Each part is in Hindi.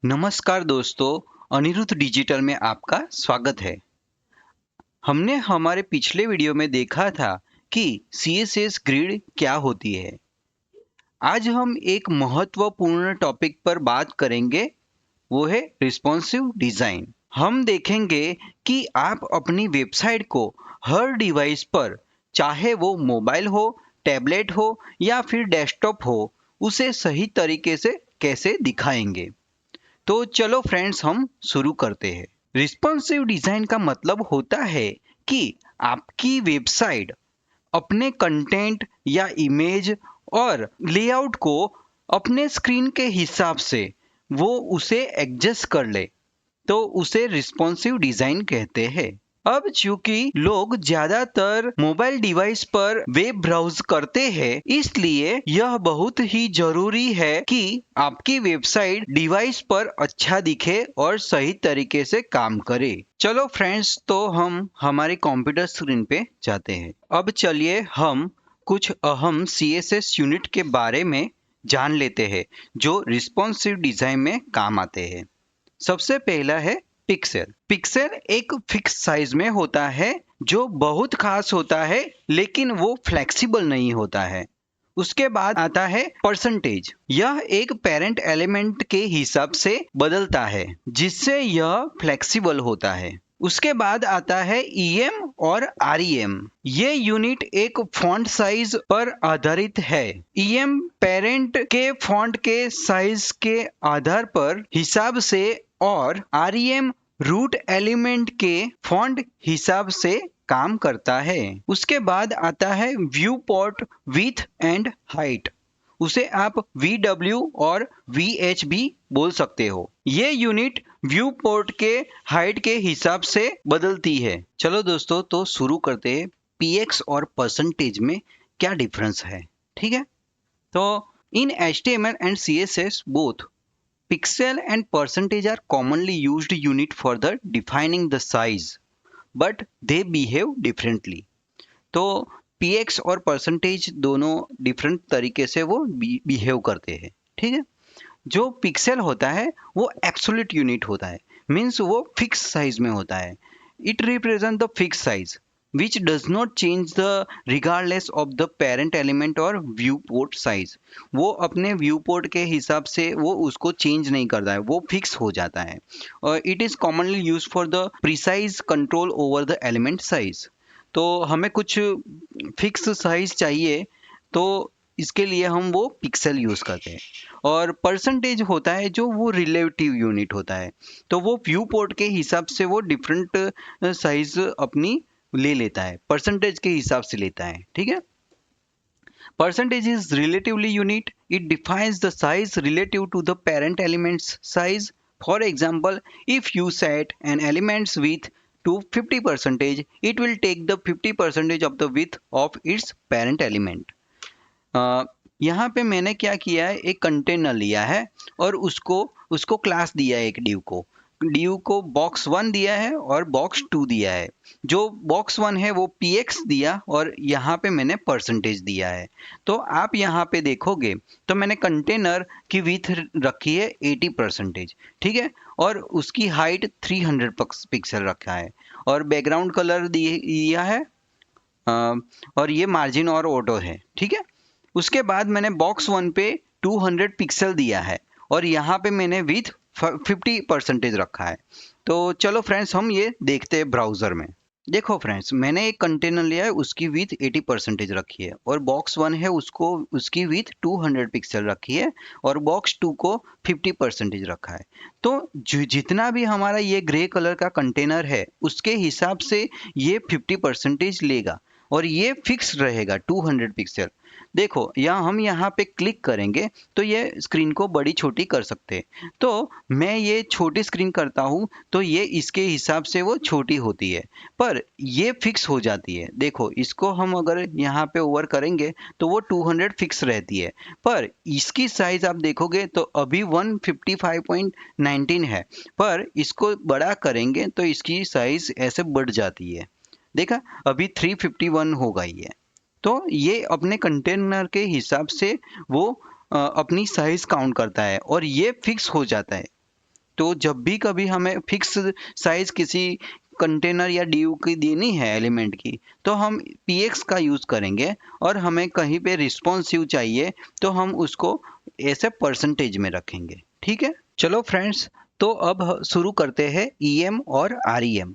नमस्कार दोस्तों, अनिरुद्ध डिजिटल में आपका स्वागत है। हमने हमारे पिछले वीडियो में देखा था कि सीएसएस ग्रिड क्या होती है। आज हम एक महत्वपूर्ण टॉपिक पर बात करेंगे, वो है रिस्पॉन्सिव डिज़ाइन। हम देखेंगे कि आप अपनी वेबसाइट को हर डिवाइस पर, चाहे वो मोबाइल हो, टैबलेट हो या फिर डेस्कटॉप हो, उसे सही तरीके से कैसे दिखाएंगे। तो चलो फ्रेंड्स, हम शुरू करते हैं। रिस्पॉन्सिव डिजाइन का मतलब होता है कि आपकी वेबसाइट अपने कंटेंट या इमेज और लेआउट को अपने स्क्रीन के हिसाब से वो उसे एडजस्ट कर ले, तो उसे रिस्पॉन्सिव डिजाइन कहते हैं। अब चूंकि लोग ज्यादातर मोबाइल डिवाइस पर वेब ब्राउज करते हैं, इसलिए यह बहुत ही जरूरी है कि आपकी वेबसाइट डिवाइस पर अच्छा दिखे और सही तरीके से काम करे। चलो फ्रेंड्स, तो हम हमारे कंप्यूटर स्क्रीन पे जाते हैं। अब चलिए हम कुछ अहम सीएसएस यूनिट के बारे में जान लेते हैं जो रिस्पॉन्सिव डिजाइन में काम आते हैं। सबसे पहला है पिक्सेल। पिक्सेल एक फिक्स साइज में होता है जो बहुत खास होता है, लेकिन वो फ्लेक्सिबल नहीं होता है। उसके बाद आता है परसेंटेज। यह एक पेरेंट एलिमेंट के हिसाब से बदलता है, जिससे यह फ्लेक्सिबल होता है। उसके बाद आता है ईएम और आरईएम। ये यूनिट एक फॉन्ट साइज पर आधारित है। ईएम पेरेंट के फॉन्ट के साइज के आधार पर हिसाब से और आरईएम रूट एलिमेंट के फॉन्ट हिसाब से काम करता है। उसके बाद आता है viewport with and height. उसे आप VW और VH भी बोल सकते हो। ये यूनिट व्यू पोर्ट के हाइट के हिसाब से बदलती है। चलो दोस्तों, तो शुरू करते हैं। PX और परसेंटेज में क्या डिफरेंस है, ठीक है। तो इन HTML and CSS both pixel and percentage are commonly used unit for the defining the size, but they behave differently. तो px और परसेंटेज दोनों डिफरेंट तरीके से वो बिहेव करते हैं, ठीक है। जो पिक्सेल होता है वो एब्सोल्यूट यूनिट होता है, मीन्स वो फिक्स साइज में होता है। It represent the fix size which does not change the regardless of the parent element और viewport size। वो अपने viewport के हिसाब से वो उसको चेंज नहीं करता है, वो फिक्स हो जाता है। और it is commonly used for the precise control over the element size। तो हमें कुछ फिक्स साइज चाहिए, तो इसके लिए हम वो पिक्सेल यूज करते हैं। और परसेंटेज होता है जो वो रिलेटिव यूनिट होता है, तो वो व्यू पोर्ट के हिसाब से वो डिफरेंट साइज अपनी ले लेता है, परसेंटेज के हिसाब से लेता है, ठीक है। Percentage is relatively unit. It defines the size relative to the parent element's size. For example, if you set an element's width to 50 percentage, it will take the 50 percentage of the width of its parent element। यहाँ पे मैंने क्या किया है, एक कंटेनर लिया है और उसको उसको क्लास दिया है, एक डिव को बॉक्स 1 दिया है और बॉक्स 2 दिया है। जो बॉक्स 1 है वो px दिया और यहाँ पे मैंने परसेंटेज दिया है। तो आप यहाँ पे देखोगे तो मैंने कंटेनर की विड्थ रखी है 80 परसेंटेज, ठीक है। और उसकी हाइट 300 पिक्सल रखा है और बैकग्राउंड कलर दिया है। और ये मार्जिन और ऑटो है, ठीक है। उसके बाद मैंने बॉक्स 1 पे 200 पिक्सल दिया है और यहाँ पे मैंने विथ 50 परसेंटेज रखा है। तो चलो फ्रेंड्स, हम ये देखते हैं ब्राउज़र में। देखो फ्रेंड्स, मैंने एक कंटेनर लिया है, उसकी विथ 80 परसेंटेज रखी है और बॉक्स 1 है उसको उसकी विथ 200 पिक्सल रखी है और बॉक्स 2 को 50 परसेंटेज रखा है। तो जितना भी हमारा ये ग्रे कलर का कंटेनर है उसके हिसाब से ये 50 परसेंटेज लेगा और ये फिक्स रहेगा 200 पिक्सल। देखो हम यहाँ पे क्लिक करेंगे तो ये स्क्रीन को बड़ी छोटी कर सकते हैं। तो मैं ये छोटी स्क्रीन करता हूँ तो ये इसके हिसाब से वो छोटी होती है, पर ये फिक्स हो जाती है। देखो इसको हम अगर यहाँ पे ओवर करेंगे तो वो 200 फिक्स रहती है, पर इसकी साइज आप देखोगे तो अभी 155.19 है, पर इसको बड़ा करेंगे तो इसकी साइज ऐसे बढ़ जाती है। देखा, अभी 351 हो गई है। तो ये अपने कंटेनर के हिसाब से वो अपनी साइज काउंट करता है और ये फिक्स हो जाता है। तो जब भी कभी हमें फिक्स साइज किसी कंटेनर या डीयू की देनी है एलिमेंट की, तो हम px का यूज़ करेंगे। और हमें कहीं पे रिस्पॉन्सिव चाहिए तो हम उसको ऐसे परसेंटेज में रखेंगे। ठीक है, चलो फ्रेंड्स, तो अब शुरू करते हैं EM और REM।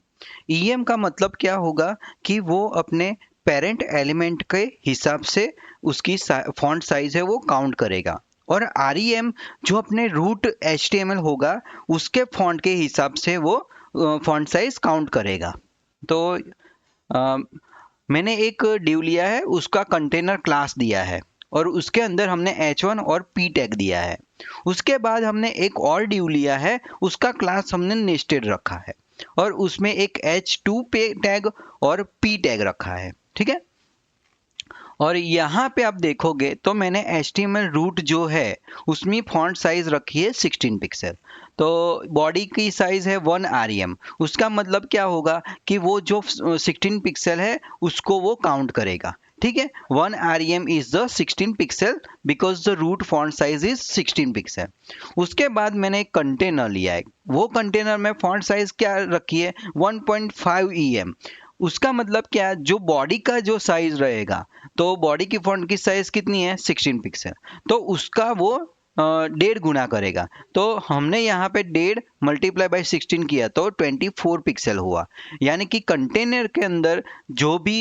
EM का मतलब क्या होगा कि वो अपने पेरेंट एलिमेंट के हिसाब से उसकी फॉन्ट साइज है वो काउंट करेगा। और REM जो अपने रूट HTML होगा उसके फॉन्ट के हिसाब से वो फॉन्ट साइज काउंट करेगा। तो अ, मैंने एक डिव लिया है, उसका कंटेनर क्लास दिया है और उसके अंदर हमने h1 और p टैग दिया है। उसके बाद हमने एक और डिव लिया है, उसका क्लास हमने नेस्टेड रखा है और उसमें एक h2 पे टैग और p टैग रखा है। ठीक है, और यहाँ पे आप देखोगे तो मैंने HTML रूट जो है उसमें फॉन्ट साइज रखी है 16 पिक्सल। तो बॉडी की साइज है 1 REM। उसका मतलब क्या होगा कि वो जो 16 पिक्सल है उसको वो काउंट करेगा। ठीक है, 1 REM is the 16 pixel because the root font size is 16 pixel. उसके बाद मैंने एक कंटेनर लिया है, वो कंटेनर में फॉन्ट साइज क्या रखी है 1.5 EM। उसका मतलब क्या, जो बॉडी का जो साइज रहेगा, तो बॉडी की फॉन्ट की साइज कितनी है 16 पिक्सल, तो उसका वो 1.5 गुना करेगा। तो हमने यहाँ पे 1.5 मल्टीप्लाई बाई 16 किया तो 24 पिक्सल हुआ। यानी कि कंटेनर के अंदर जो भी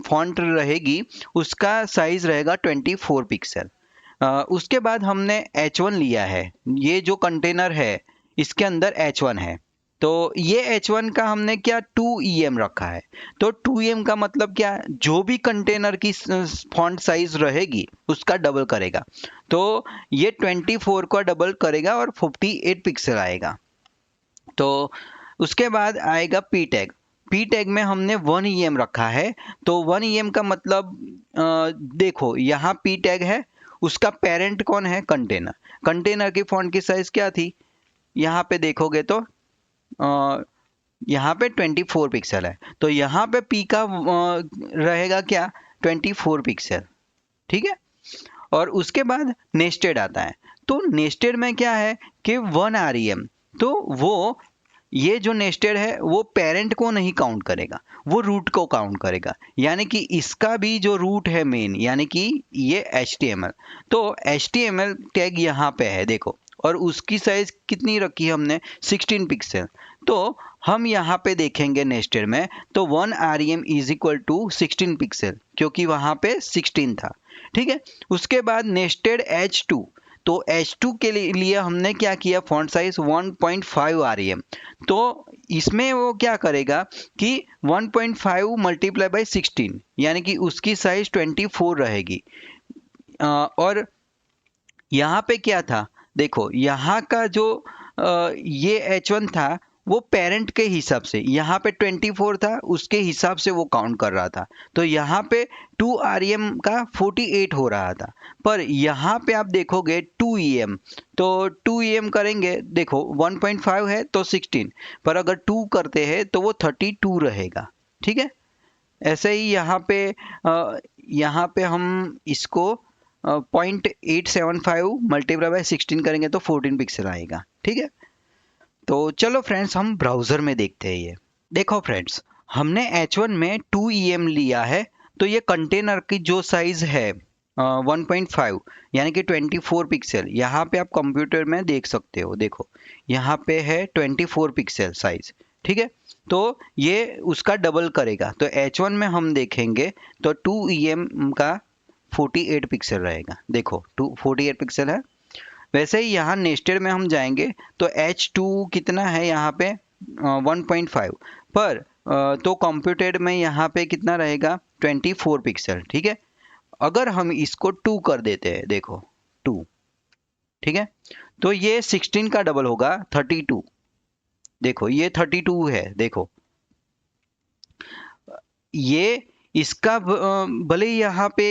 फॉन्ट रहेगी उसका साइज रहेगा 24 पिक्सल। उसके बाद हमने H1 लिया है, ये जो कंटेनर है इसके अंदर H1 है, तो ये H1 का हमने क्या 2EM रखा है। तो 2EM का मतलब क्या, जो भी कंटेनर की फॉन्ट साइज रहेगी उसका डबल करेगा। तो ये 24 का डबल करेगा और 48 पिक्सल आएगा। तो उसके बाद आएगा पी टैग। पी टैग में हमने 1EM रखा है। तो 1EM का मतलब देखो यहाँ पी टैग है, उसका पेरेंट कौन है कंटेनर। कंटेनर की फॉन्ट की साइज क्या थी, यहाँ पे देखोगे तो यहाँ पे 24 पिक्सल है, तो यहाँ पे P का रहेगा क्या 24 पिक्सल। ठीक है, और उसके बाद नेस्टेड आता है। तो नेस्टेड में क्या है कि 1 REM, तो वो ये जो नेस्टेड है वो पेरेंट को नहीं काउंट करेगा, वो रूट को काउंट करेगा। यानी कि इसका भी जो रूट है मेन, यानी कि ये HTML, तो HTML टैग यहाँ पे है देखो, और उसकी साइज कितनी रखी है हमने 16 पिक्सल। तो हम यहाँ पे देखेंगे नेस्टेड में, तो 1 REM is equal to 16 pixel, क्योंकि वहाँ पे 16 था। ठीक है, उसके बाद नेस्टेड H2। तो H2 के लिए हमने क्या किया, फॉन्ट साइज 1.5 REM। तो इसमें वो क्या करेगा कि 1.5 मल्टीप्लाई बाई 16, यानी कि उसकी साइज 24 रहेगी। और यहाँ पे क्या था, देखो यहाँ का जो ये H1 था वो पेरेंट के हिसाब से, यहाँ पे 24 था उसके हिसाब से वो काउंट कर रहा था। तो यहाँ पे 2 REM का 48 हो रहा था। पर यहाँ पे आप देखोगे 2EM, तो 2EM करेंगे, देखो 1.5 है तो 16, पर अगर 2 करते हैं तो वो 32 रहेगा। ठीक है, ऐसे ही यहाँ पे हम इसको 0.875 मल्टीप्लाई बाय 16 करेंगे तो 14 पिक्सल आएगा। ठीक है, तो चलो फ्रेंड्स हम ब्राउज़र में देखते हैं। ये देखो फ्रेंड्स, हमने H1 में 2EM लिया है, तो ये कंटेनर की जो साइज़ है 1.5 यानी कि 24 पिक्सल, यहाँ पे आप कंप्यूटर में देख सकते हो, देखो यहाँ पे है 24 पिक्सल साइज़। ठीक है, तो ये उसका डबल करेगा। तो H1 में हम देखेंगे तो 2EM का 48 पिक्सल रहेगा, देखो 48 पिक्सल है। वैसे ही यहाँ नेस्टेड में हम जाएंगे तो H2 कितना है यहाँ पे 1.5, पर तो कंप्यूटेड में यहाँ पे कितना रहेगा 24 पिक्सल। ठीक है, अगर हम इसको 2 कर देते हैं, देखो 2, ठीक है, तो ये 16 का डबल होगा 32। देखो ये 32 है, देखो ये इसका भले ही यहाँ पे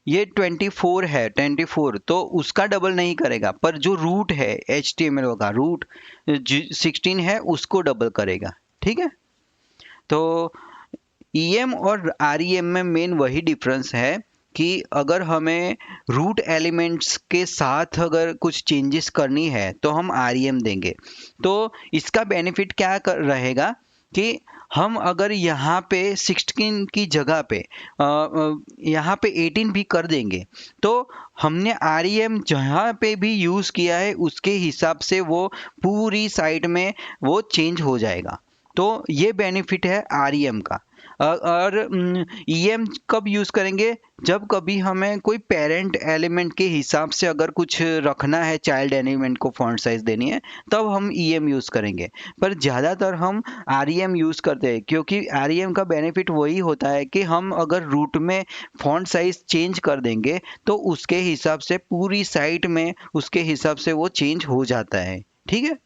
ये 24 है, 24 तो उसका डबल नहीं करेगा, पर जो रूट है HTML का रूट 16 है उसको डबल करेगा। ठीक है, तो EM और REM में मेन वही डिफरेंस है कि अगर हमें रूट एलिमेंट्स के साथ अगर कुछ चेंजेस करनी है तो हम REM देंगे। तो इसका बेनिफिट क्या रहेगा कि हम अगर यहाँ पे 16 की जगह पे यहाँ पे 18 भी कर देंगे तो हमने REM जहाँ पे भी यूज़ किया है उसके हिसाब से वो पूरी साइट में वो चेंज हो जाएगा। तो ये बेनिफिट है REM का। और EM कब यूज़ करेंगे? जब कभी हमें कोई पेरेंट एलिमेंट के हिसाब से अगर कुछ रखना है, चाइल्ड एलिमेंट को फॉन्ट साइज देनी है, तब हम EM यूज़ करेंगे। पर ज़्यादातर हम REM यूज़ करते हैं क्योंकि REM का बेनिफिट वही होता है कि हम अगर रूट में फॉन्ट साइज चेंज कर देंगे तो उसके हिसाब से पूरी साइट में उसके हिसाब से वो चेंज हो जाता है। ठीक है?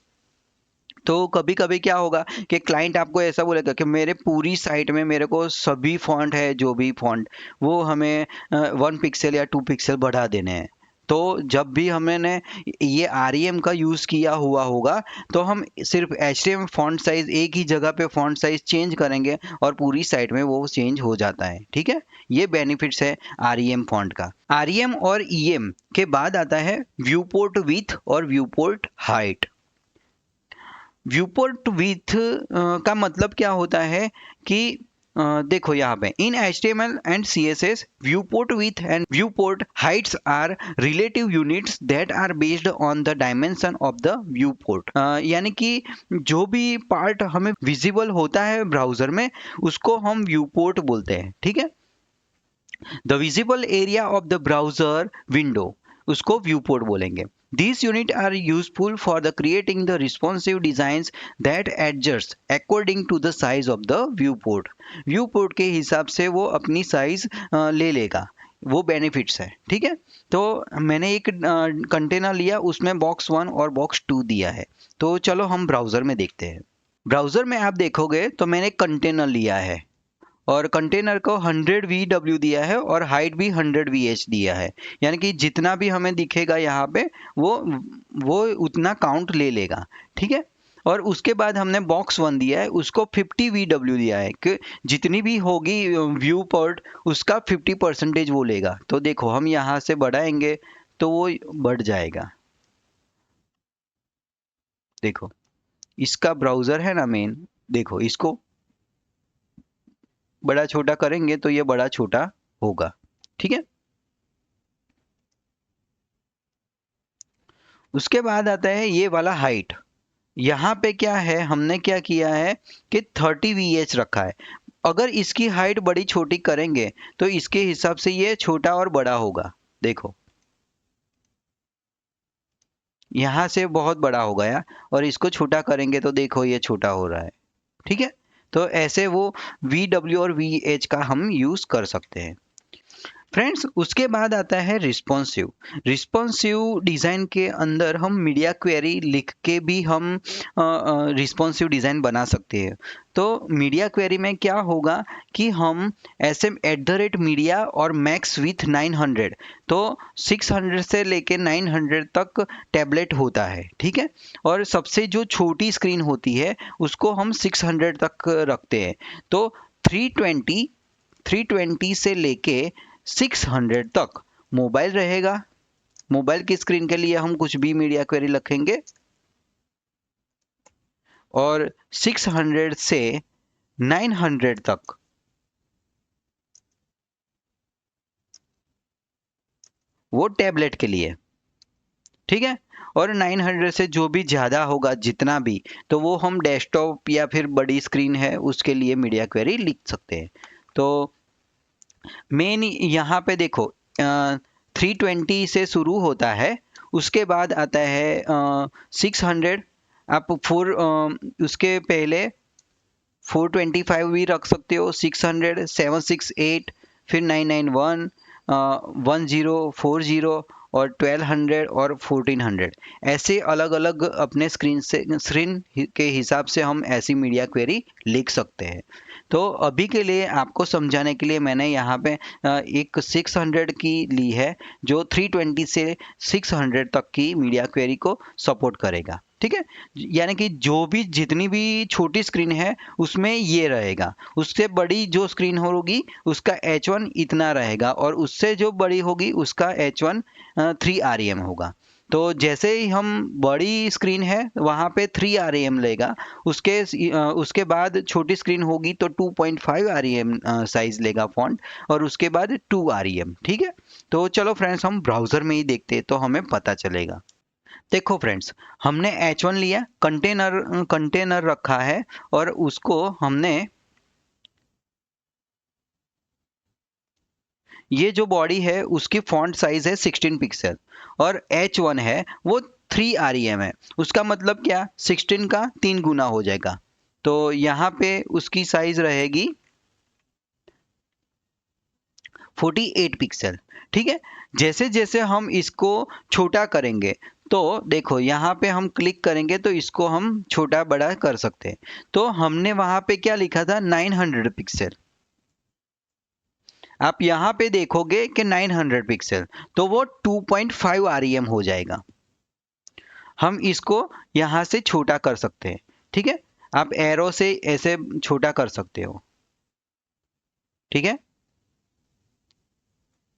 तो कभी कभी क्या होगा कि क्लाइंट आपको ऐसा बोलेगा कि मेरे पूरी साइट में मेरे को सभी फॉन्ट है, जो भी फॉन्ट वो हमें 1 पिक्सल या 2 पिक्सल बढ़ा देने हैं। तो जब भी हमने ये REM का यूज़ किया हुआ होगा तो हम सिर्फ HTML फॉन्ट साइज एक ही जगह पे फॉन्ट साइज चेंज करेंगे और पूरी साइट में वो चेंज हो जाता है। ठीक है, ये बेनिफिट्स है REM फॉन्ट का। REM और EM के बाद आता है व्यू पोर्ट विथ और viewport height. Viewport width का मतलब क्या होता है कि देखो यहाँ पे in HTML and CSS viewport width and viewport heights are relative units that are based on the dimension of the viewport. यानी कि जो भी पार्ट हमें विजिबल होता है ब्राउजर में उसको हम व्यूपोर्ट बोलते हैं। ठीक है, the visible area of the browser window उसको व्यूपोर्ट बोलेंगे। These units are useful for the creating the responsive designs that adjust according to the size of the viewport. Viewport के हिसाब से वो अपनी साइज ले लेगा, वो बेनिफिट्स है। ठीक है, तो मैंने एक कंटेनर लिया, उसमें box 1 और box 2 दिया है। तो चलो हम ब्राउज़र में देखते हैं। ब्राउज़र में आप देखोगे तो मैंने कंटेनर लिया है और कंटेनर को 100 VW दिया है और हाइट भी 100 VH दिया है। यानी कि जितना भी हमें दिखेगा यहाँ पे वो उतना काउंट ले लेगा। ठीक है, और उसके बाद हमने बॉक्स 1 दिया है, उसको 50 VW दिया है कि जितनी भी होगी व्यू पोर्ट उसका 50% वो लेगा। तो देखो हम यहाँ से बढ़ाएंगे तो वो बढ़ जाएगा। देखो इसका ब्राउज़र है ना मेन, देखो इसको बड़ा छोटा करेंगे तो ये बड़ा छोटा होगा। ठीक है, उसके बाद आता है ये वाला हाइट। यहाँ पे क्या है, हमने क्या किया है कि 30 VH रखा है। अगर इसकी हाइट बड़ी छोटी करेंगे तो इसके हिसाब से ये छोटा और बड़ा होगा। देखो यहाँ से बहुत बड़ा हो गया और इसको छोटा करेंगे तो देखो ये छोटा हो रहा है। ठीक है, तो ऐसे वो VW और VH का हम यूज़ कर सकते हैं। फ्रेंड्स, उसके बाद आता है रिस्पॉन्सिव। रिस्पॉन्सिव डिज़ाइन के अंदर हम मीडिया क्वेरी लिख के भी हम रिस्पॉन्सिव डिज़ाइन बना सकते हैं। तो मीडिया क्वेरी में क्या होगा कि हम SM@मीडिया और मैक्स विथ 900, तो 600 से लेके 900 तक टैबलेट होता है। ठीक है, और सबसे जो छोटी स्क्रीन होती है उसको हम 600 तक रखते हैं। तो 320 से लेके 600 तक मोबाइल रहेगा। मोबाइल की स्क्रीन के लिए हम कुछ भी मीडिया क्वेरी लिखेंगे और 600 से 900 तक वो टैबलेट के लिए। ठीक है, और 900 से जो भी ज़्यादा होगा जितना भी, तो वो हम डेस्कटॉप या फिर बड़ी स्क्रीन है उसके लिए मीडिया क्वेरी लिख सकते हैं। तो मेन यहाँ पे देखो 320 से शुरू होता है, उसके बाद आता है 600। आप उसके पहले 425 भी रख सकते हो, 600, 768, फिर 991, 1040 और 1200 और 1400। ऐसे अलग अलग अपने स्क्रीन के हिसाब से हम ऐसी मीडिया क्वेरी लिख सकते हैं। तो अभी के लिए आपको समझाने के लिए मैंने यहाँ पे एक 600 की ली है जो 320 से 600 तक की मीडिया क्वेरी को सपोर्ट करेगा। ठीक है, यानी कि जो भी जितनी भी छोटी स्क्रीन है उसमें ये रहेगा, उससे बड़ी जो स्क्रीन होगी उसका H1 इतना रहेगा और उससे जो बड़ी होगी उसका H1 3 REM होगा। तो जैसे ही हम बड़ी स्क्रीन है वहाँ पे 3 REM लेगा, उसके बाद छोटी स्क्रीन होगी तो 2.5 REM साइज लेगा फॉन्ट, और उसके बाद 2 REM। ठीक है, तो चलो फ्रेंड्स हम ब्राउज़र में ही देखते हैं तो हमें पता चलेगा। देखो फ्रेंड्स, हमने H1 लिया, कंटेनर रखा है और उसको हमने, ये जो बॉडी है उसकी फॉन्ट साइज है 16 पिक्सल और H1 है वो 3 REM है। उसका मतलब क्या, 16 का 3 गुना हो जाएगा, तो यहाँ पे उसकी साइज रहेगी 48 पिक्सल। ठीक है, जैसे जैसे हम इसको छोटा करेंगे तो देखो यहाँ पे हम क्लिक करेंगे तो इसको हम छोटा बड़ा कर सकते हैं। तो हमने वहाँ पे क्या लिखा था, 900 पिक्सल, आप यहाँ पे देखोगे कि 900 पिक्सल, तो वो 2.5 REM हो जाएगा। हम इसको यहाँ से छोटा कर सकते हैं। ठीक है, आप एरो से ऐसे छोटा कर सकते हो। ठीक है,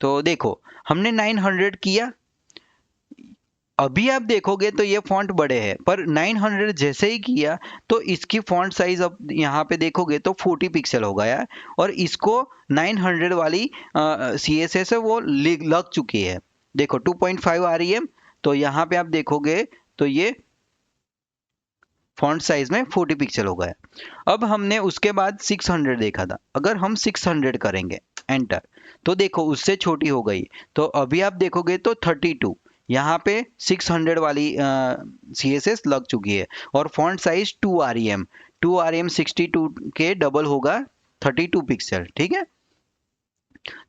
तो देखो हमने 900 किया, अभी आप देखोगे तो ये फॉन्ट बड़े हैं, पर 900 जैसे ही किया तो इसकी फॉन्ट साइज अब यहाँ पे देखोगे तो 40 पिक्सल हो गया है और इसको 900 वाली CSS है वो लग चुकी है। देखो 2.5 REM, तो यहाँ पे आप देखोगे तो ये फॉन्ट साइज में 40 पिक्सल हो गया। अब हमने उसके बाद 600 देखा था, अगर हम 600 करेंगे एंटर तो देखो उससे छोटी हो गई, तो अभी आप देखोगे तो 32, यहाँ पे 600 वाली CSS लग चुकी है और फॉन्ट साइज 2 REM, 2 REM 62 के डबल होगा 32 पिक्सल। ठीक है,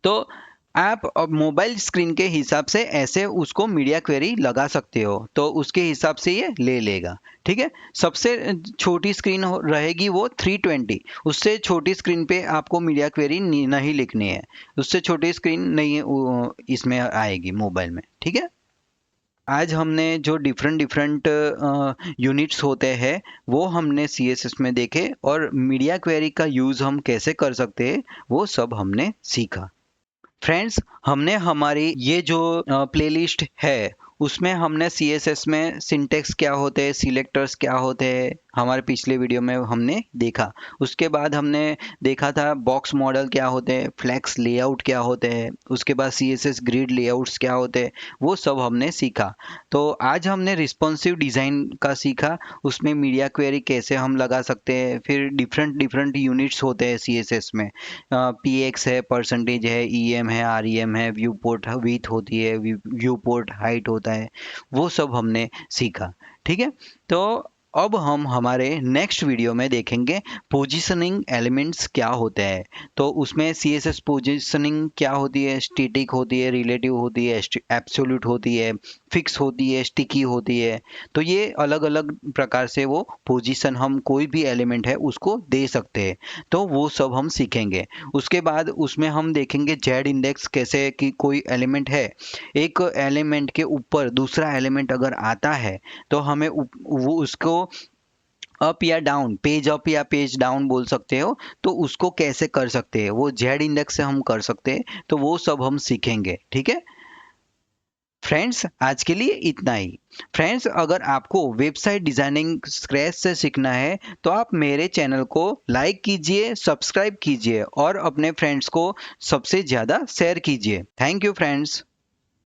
तो आप अब मोबाइल स्क्रीन के हिसाब से ऐसे उसको मीडिया क्वेरी लगा सकते हो, तो उसके हिसाब से ये ले लेगा। ठीक है, सबसे छोटी स्क्रीन रहेगी वो 320, उससे छोटी स्क्रीन पे आपको मीडिया क्वेरी नहीं लिखनी है, उससे छोटी स्क्रीन नहीं इसमें आएगी मोबाइल में। ठीक है, आज हमने जो डिफरेंट डिफरेंट यूनिट्स होते हैं वो हमने CSS में देखे, और मीडिया क्वेरी का यूज़ हम कैसे कर सकते हैं वो सब हमने सीखा। फ्रेंड्स, हमने हमारी ये जो प्लेलिस्ट है उसमें हमने CSS में सिंटेक्स क्या होते हैं, सिलेक्टर्स क्या होते हैं, हमारे पिछले वीडियो में हमने देखा। उसके बाद हमने देखा था बॉक्स मॉडल क्या होते हैं, फ्लेक्स लेआउट क्या होते हैं, उसके बाद CSS ग्रिड लेआउट्स क्या होते हैं, वो सब हमने सीखा। तो आज हमने रिस्पॉन्सिव डिज़ाइन का सीखा, उसमें मीडिया क्वेरी कैसे हम लगा सकते हैं, फिर डिफरेंट डिफरेंट यूनिट्स होते हैं CSS में, PX है, परसेंटेज है, EM है, REM है, व्यू पोर्ट विथ होती है, व्यू पोर्ट हाइट होता है, वो सब हमने सीखा। ठीक है, तो अब हम हमारे नेक्स्ट वीडियो में देखेंगे पोजीशनिंग एलिमेंट्स क्या होते हैं। तो उसमें CSS पोजीशनिंग क्या होती है, स्टैटिक होती है, रिलेटिव होती है, एब्सोल्यूट होती है, फिक्स होती है, स्टिकी होती है। तो ये अलग अलग प्रकार से वो पोजीशन हम कोई भी एलिमेंट है उसको दे सकते हैं, तो वो सब हम सीखेंगे। उसके बाद उसमें हम देखेंगे जेड इंडेक्स कैसे, कि कोई एलिमेंट है, एक एलिमेंट के ऊपर दूसरा एलिमेंट अगर आता है तो हमें वो उसको अप या डाउन, पेज अप या पेज डाउन बोल सकते हो, तो उसको कैसे कर सकते हैं वो जेड इंडेक्स से हम कर सकते हैं, तो वो सब हम सीखेंगे। ठीक है फ्रेंड्स, आज के लिए इतना ही। फ्रेंड्स, अगर आपको वेबसाइट डिजाइनिंग स्क्रैच से सीखना है तो आप मेरे चैनल को लाइक कीजिए, सब्सक्राइब कीजिए और अपने फ्रेंड्स को सबसे ज़्यादा शेयर कीजिए। Thank you friends.